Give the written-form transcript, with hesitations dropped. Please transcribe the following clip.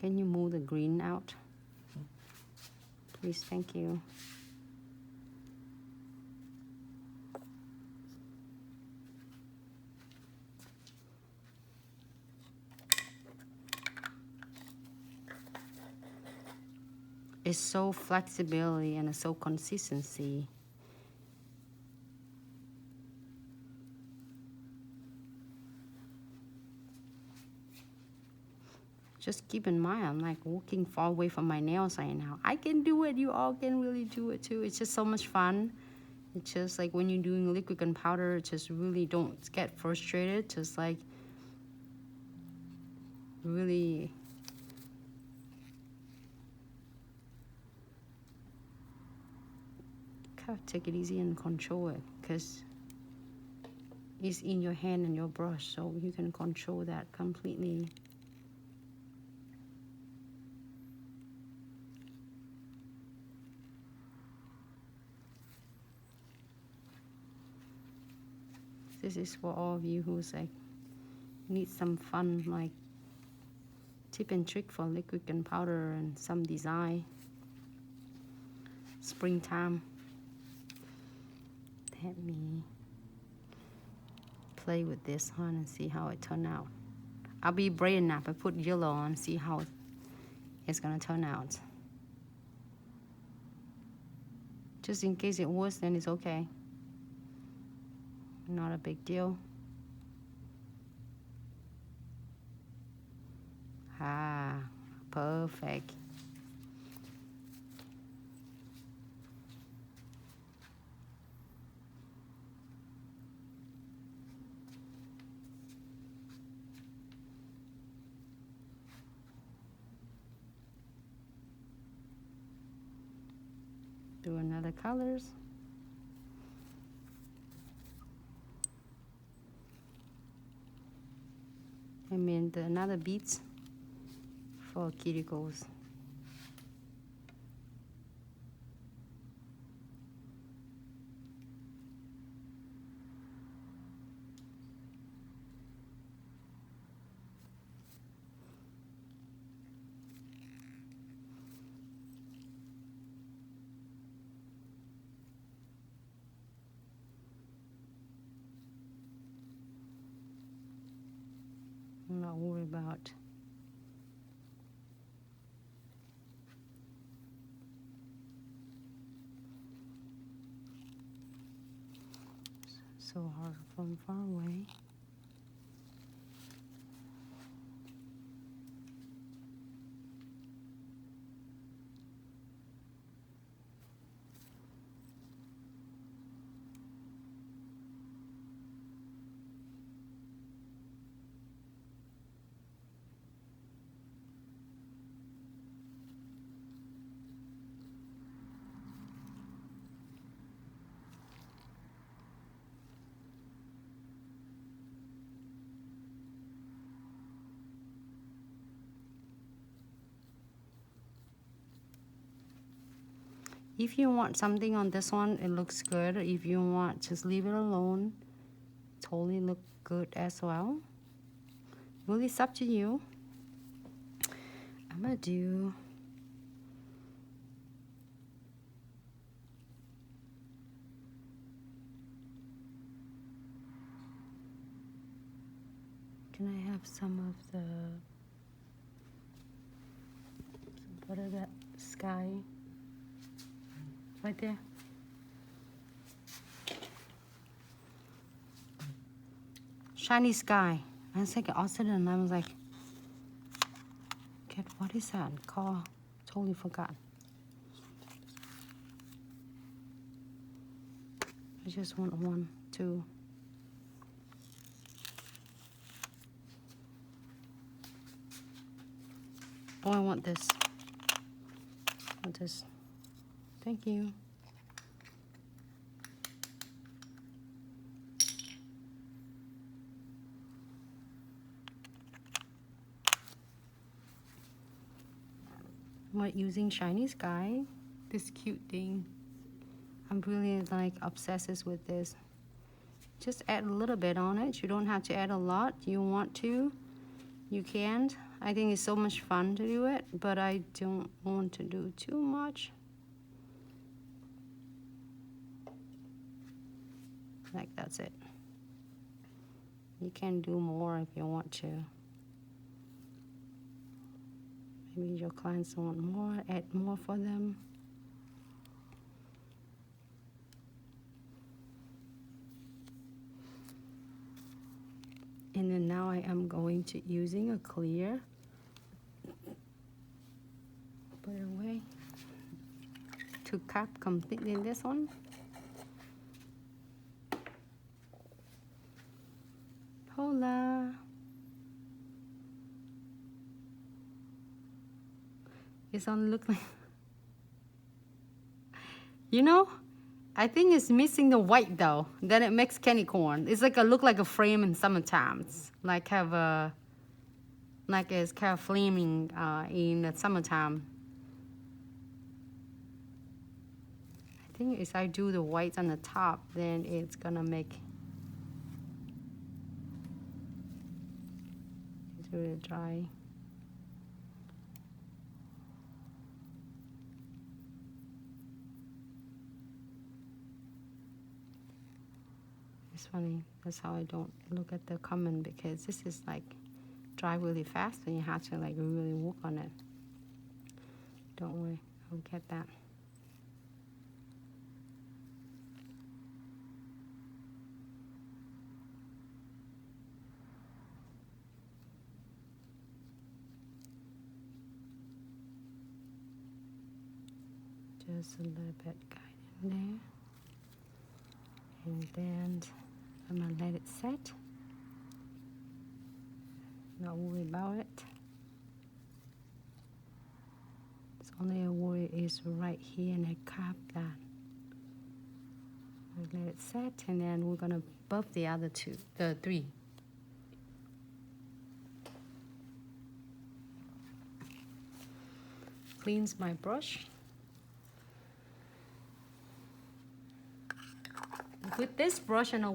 Can you move the green out? Please, thank you. It's so flexibility and so consistency. Just keep in mind, I'm like walking far away from my nails right now. I can do it. You all can really do it too. It's just so much fun. It's just like when you're doing liquid and powder, just really don't get frustrated. Just like really kind of take it easy and control it, because it's in your hand and your brush, so you can control that completely. This is for all of you who's like need some fun, like tip and trick for liquid and powder and some design. Springtime. Let me play with this one and see how it turned out. I'll be brave enough. I put yellow on, see how it's gonna turn out. Just in case it was, then it's okay. Not a big deal. Ah, perfect. Do another colors. I mean another beads for cuticles. I'm not worried about so hard from far away. If you want something on this one, it looks good. If you want, just leave it alone. Totally look good as well. Really, it's up to you. I'm gonna do can I have some of the what is that sky right there? Shiny sky. I was like outside and I was like, "Cat, what is that called?" Totally forgot. I just want 1, 2. Oh, I want this. I want this. Thank you. I'm using Shiny Sky, this cute thing. I'm really like obsessed with this. Just add a little bit on it. You don't have to add a lot. You want to. you can't. I think it's so much fun to do it, but I don't want to do too much. Like, that's it. You can do more if you want to. Maybe your clients want more, add more for them. And then now I am going to using a clear. Put it away. To cap completely this one. Hola. It's on look like, you know, I think it's missing the white though. Then it makes candy corn. It's like a look like a frame in summertime. It's like have a, like it's kind of flaming in the summertime. I think if I do the whites on the top, then it's gonna make it's really dry. It's funny, that's how I don't look at the comment, because this is like dry really fast and you have to like really work on it. Don't worry, I'll get that. Just a little bit guide in there. And then I'm gonna let it set. Not worry about it. It's only a worry is right here, and I cap that. I let it set, and then we're gonna buff the other two, the three. Cleans my brush. With this brush and a